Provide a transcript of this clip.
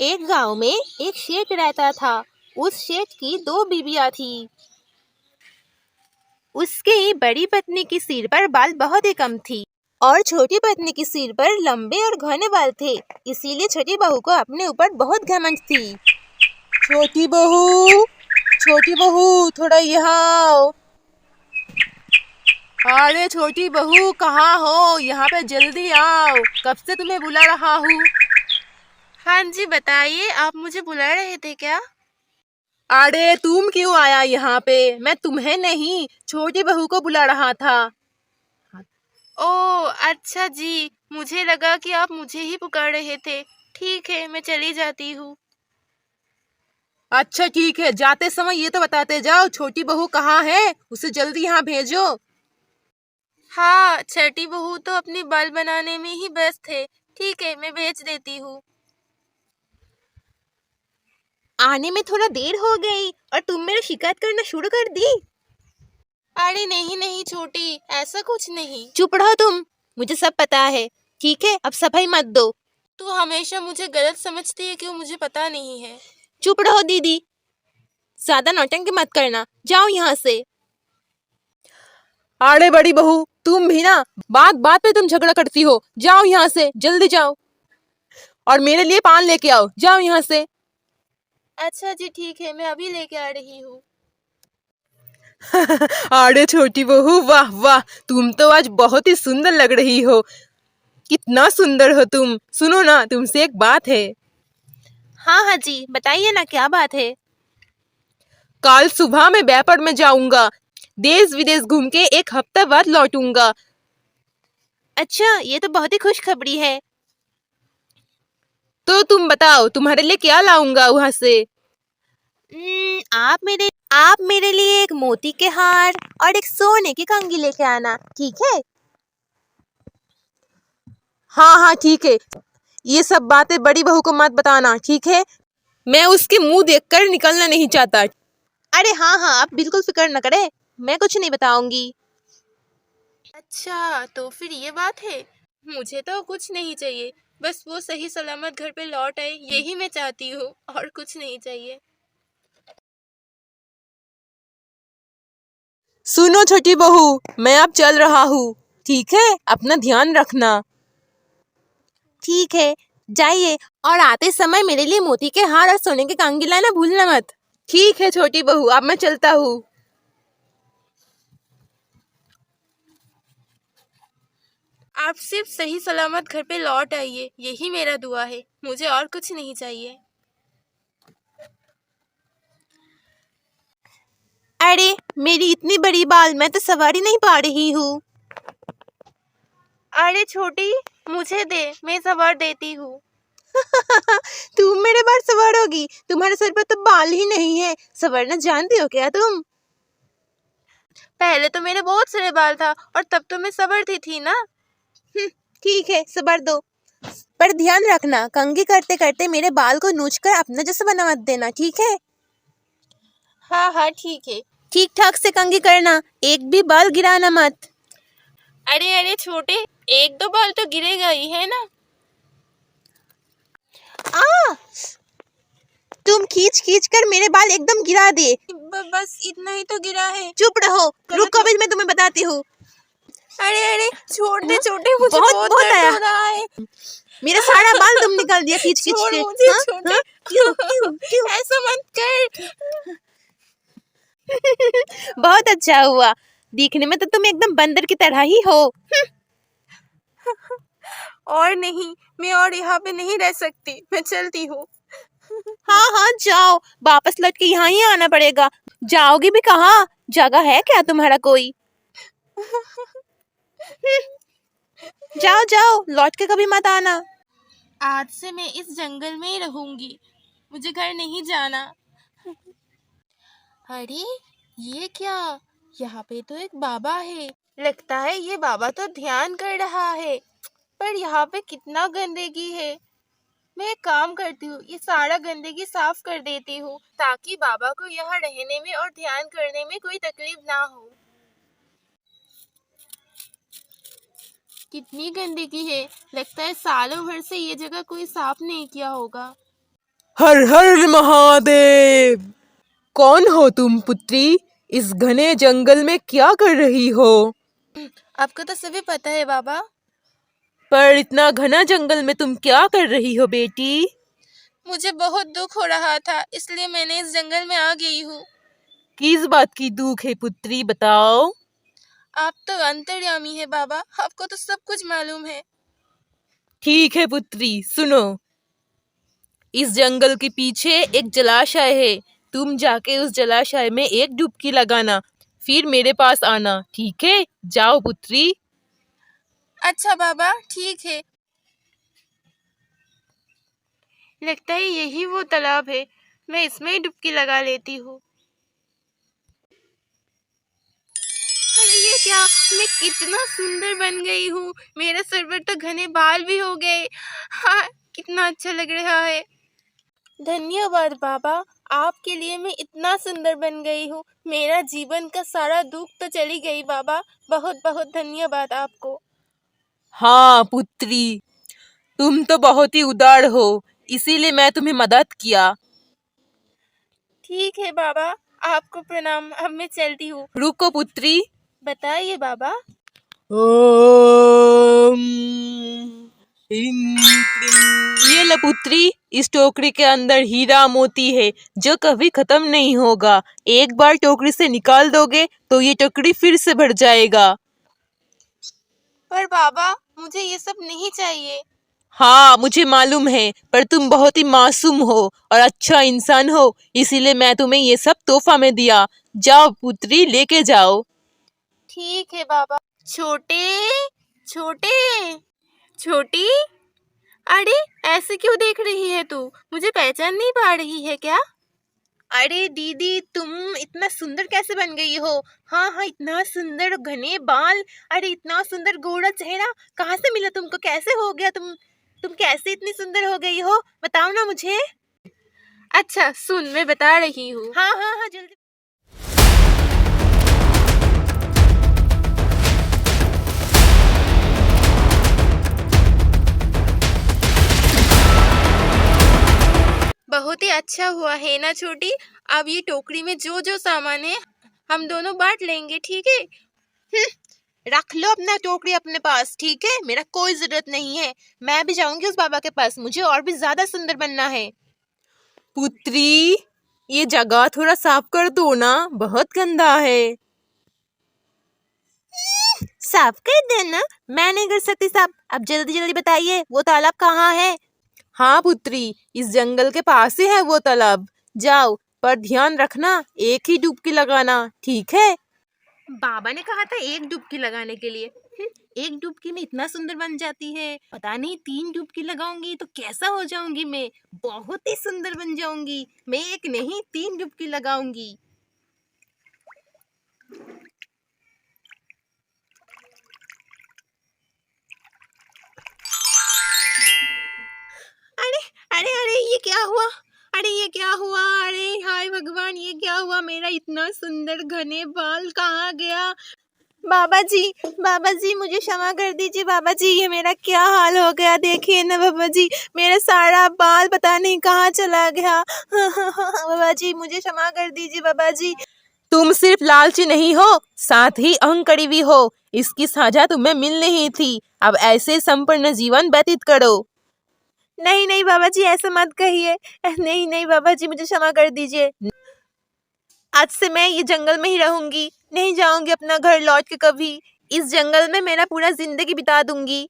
एक गांव में एक शेठ रहता था। उस शेठ की दो बीवियां थी। उसकी बड़ी पत्नी की सिर पर बाल बहुत ही कम थी और छोटी पत्नी की सिर पर लंबे और घने बाल थे। इसीलिए छोटी बहू को अपने ऊपर बहुत घमंड थी। छोटी बहू थोड़ा यहाँ आओ। अरे छोटी बहू कहाँ हो? यहाँ पे जल्दी आओ, कब से तुम्हें बुला रहा हूँ। हाँ जी बताइए, आप मुझे बुला रहे थे क्या? अरे तुम क्यों आया यहाँ पे? मैं तुम्हें नहीं, छोटी बहू को बुला रहा था। ओह अच्छा जी, मुझे लगा कि आप मुझे ही पुकार रहे थे। ठीक है, मैं चली जाती हूँ। अच्छा ठीक है, जाते समय ये तो बताते जाओ छोटी बहू कहाँ है, उसे जल्दी यहाँ भेजो। हाँ, छठी बहू तो अपनी बाल बनाने में ही व्यस्त है। ठीक है, मैं भेज देती हूँ। आने में थोड़ा देर हो गई और तुम मेरी शिकायत करना शुरू कर दी। अरे नहीं नहीं छोटी, ऐसा कुछ नहीं। चुप रहो तुम, मुझे सब पता है। ठीक है, अब सफाई मत दो। तू हमेशा मुझे गलत समझती है, क्यों मुझे पता नहीं है। चुप रहो दीदी, ज्यादा नौटंकी मत करना, जाओ यहाँ से। अरे बड़ी बहू, तुम भी ना बात बात पे तुम झगड़ा करती हो। जाओ यहाँ से, जल्दी जाओ और मेरे लिए पान लेके आओ। जाओ यहाँ से। अच्छा जी ठीक है, मैं अभी लेके आ रही हूँ। अरे छोटी बहू, वाह वाह, तुम तो आज बहुत ही सुंदर लग रही हो। कितना सुंदर हो तुम। सुनो ना, तुमसे एक बात है। हाँ हाँ जी, बताइए ना, क्या बात है। कल सुबह मैं व्यापार में जाऊंगा, देश विदेश घूम के एक हफ्ता बाद लौटूंगा। अच्छा, ये तो बहुत ही खुशखबरी है। तो तुम बताओ, तुम्हारे लिए क्या लाऊंगा वहां से। आप मेरे लिए एक मोती के हार और एक सोने की कंघी लेके आना, ठीक है? हाँ हाँ ठीक है, ये सब बातें बड़ी बहू को मत बताना, ठीक है? मैं उसके मुंह देखकर निकलना नहीं चाहता। अरे हाँ हाँ, आप बिल्कुल फिक्र न करें, मैं कुछ नहीं बताऊंगी। अच्छा तो फिर ये बात है। मुझे तो कुछ नहीं चाहिए, बस वो सही सलामत घर पे लौट आए, यही मैं चाहती हूँ, और कुछ नहीं चाहिए। सुनो छोटी बहू, मैं अब चल रहा हूँ, ठीक है? अपना ध्यान रखना। ठीक है, जाइए और आते समय मेरे लिए मोती के हार और सोने के कंगी लाना भूलना मत। ठीक है छोटी बहू, अब मैं चलता हूँ। आप सिर्फ सही सलामत घर पे लौट आइए, यही मेरा दुआ है, मुझे और कुछ नहीं चाहिए। अरे मेरी इतनी बड़ी बाल, मैं तो सवारी नहीं पा रही हूँ। अरे छोटी, मुझे दे, मैं सवार देती हूँ। तुम मेरे बाल सवार होगी? तुम्हारे सर पर तो बाल ही नहीं है, सवारना जानती हो क्या तुम? पहले तो मेरे बहुत सारे बाल था, और तब तो मैं सवरती थी ना। ठीक है, सवार दो, पर ध्यान रखना, कंघी करते करते मेरे बाल को नोच कर अपना जैसा बना मत देना, ठीक है? हाँ हाँ ठीक है। ठीक ठाक से कंघी करना, एक भी बाल गिराना मत। अरे अरे छोटे, एक दो बाल तो गिरेगा ही, है ना। आ! तुम खींच खींच कर मेरे बाल एकदम गिरा दिए। बस इतना ही तो गिरा है। चुप रहो, रुको, अभी मैं तुम्हें बताती हूँ। अरे अरे छोड़ दे छोटे, मुझे बहुत बहुत दर्द आया। हो रहा है। मेरा सारा बाल तुम निकाल दिया खींच खींच छोड़ के। मुझे हाँ? छोटे। हाँ? क्यों क्यों क्यों? ऐसा मत कर। बहुत अच्छा हुआ, दिखने में तो तुम एकदम बंदर की तरह ही हो। और नहीं, मैं और यहाँ पे नहीं रह सकती, मैं चलती हूँ। हाँ हाँ जाओ, वापस लौट के यहाँ ही आना पड़ेगा। जाओगी भी कहाँ? जगह है क्या तुम्हारा कोई? जाओ जाओ, लौट के कभी मत आना। आज से मैं इस जंगल में ही रहूंगी, मुझे घर नहीं जाना। अरे ये क्या, यहाँ पे तो एक बाबा है। लगता है ये बाबा तो ध्यान कर रहा है, पर यहाँ पे कितना गंदगी है। मैं एक काम करती हूँ, ये सारा गंदगी साफ कर देती हूँ, ताकि बाबा को यहाँ रहने में और ध्यान करने में कोई तकलीफ ना हो। कितनी गंदगी है, लगता है सालों भर से ये जगह कोई साफ नहीं किया होगा। हर हर महादेव। कौन हो तुम पुत्री? इस घने जंगल में क्या कर रही हो? आपको तो सभी पता है बाबा। पर इतना घना जंगल में तुम क्या कर रही हो बेटी? मुझे बहुत दुख हो रहा था, इसलिए मैंने इस जंगल में आ गई हूँ। किस बात की दुख है पुत्री, बताओ। आप तो अंतर्यामी है बाबा, आपको तो सब कुछ मालूम है। ठीक है पुत्री, सुनो। इस जंगल के पीछे एक जलाशय है। तुम जाके उस जलाशय में एक डुबकी लगाना, फिर मेरे पास आना, ठीक है? जाओ पुत्री। अच्छा बाबा, ठीक है। लगता है यही वो तालाब है, मैं इसमें ही डुबकी लगा लेती हूँ। अरे ये क्या, मैं कितना सुंदर बन गई हूँ। मेरे सर पर तो घने बाल भी हो गए। हाँ, कितना अच्छा लग रहा है। धन्यवाद बाबा, आपके लिए मैं इतना सुंदर बन गई हूँ। मेरा जीवन का सारा दुख तो चली गई बाबा। बहुत बहुत धन्यवाद आपको। हाँ पुत्री, तुम तो बहुत ही उदार हो, इसीलिए मैं तुम्हें मदद किया। ठीक है बाबा, आपको प्रणाम। अब मैं चलती हूँ। रुको पुत्री। बताइए बाबा। ओम ये लो पुत्री, इस टोकरी के अंदर हीरा मोती है जो कभी खत्म नहीं होगा। एक बार टोकरी से निकाल दोगे तो ये टोकरी फिर से भर जाएगा। पर बाबा, मुझे ये सब नहीं चाहिए। हाँ मुझे मालूम है, पर तुम बहुत ही मासूम हो और अच्छा इंसान हो, इसीलिए मैं तुम्हें ये सब तोहफा में दिया। जाओ पुत्री, लेके जाओ। ठीक है बाबा। छोटे छोटे छोटी, अरे ऐसे क्यों देख रही है तू? मुझे पहचान नहीं पा रही है क्या? अरे दीदी, तुम इतना सुंदर कैसे बन गई हो? हाँ हाँ, इतना सुंदर घने बाल, अरे इतना सुंदर गोरा चेहरा, कहाँ से मिला तुमको? कैसे हो गया तुम कैसे इतनी सुंदर हो गई हो? बताओ ना मुझे। अच्छा सुन, मैं बता रही हूँ। हाँ हाँ हाँ, जल्दी। बहुत ही अच्छा हुआ है ना छोटी। अब ये टोकरी में जो जो सामान है हम दोनों बांट लेंगे, ठीक है? रख लो अपना टोकरी अपने पास, ठीक है? मेरा कोई जरूरत नहीं है। मैं भी जाऊंगी उस बाबा के पास, मुझे और भी ज्यादा सुंदर बनना है। पुत्री, ये जगह थोड़ा साफ कर दो ना, बहुत गंदा है। साफ कर देना, मैं नहीं कर सकती साफ। अब जल्दी जल्दी बताइए, वो तालाब कहाँ है? हाँ पुत्री, इस जंगल के पास ही है वो तालाब। जाओ, पर ध्यान रखना, एक ही डुबकी लगाना, ठीक है? बाबा ने कहा था एक डुबकी लगाने के लिए। एक डुबकी में इतना सुंदर बन जाती है, पता नहीं 3 डुबकी लगाऊंगी तो कैसा हो जाऊंगी मैं। बहुत ही सुंदर बन जाऊंगी मैं, एक नहीं 3 डुबकी लगाऊंगी। अरे अरे अरे, ये क्या हुआ? अरे ये क्या हुआ? अरे हाय भगवान, ये क्या हुआ? मेरा इतना सुंदर घने बाल कहाँ गया? बाबा जी मुझे क्षमा कर दीजिए। बाबा जी, ये मेरा क्या हाल हो गया, देखिए ना बाबा जी, मेरा सारा बाल पता नहीं कहाँ चला गया। बाबा जी मुझे क्षमा कर दीजिए बाबा जी। तुम सिर्फ लालची नहीं हो, साथ ही अहंकारी भी हो। इसकी सजा तुम्हें मिल नहीं थी। अब ऐसे संपूर्ण जीवन व्यतीत करो। नहीं नहीं बाबा जी, ऐसा मत कहिए। नहीं नहीं बाबा जी, मुझे क्षमा कर दीजिए। आज से मैं ये जंगल में ही रहूंगी, नहीं जाऊंगी अपना घर लौट के कभी। इस जंगल में मेरा पूरा जिंदगी बिता दूंगी।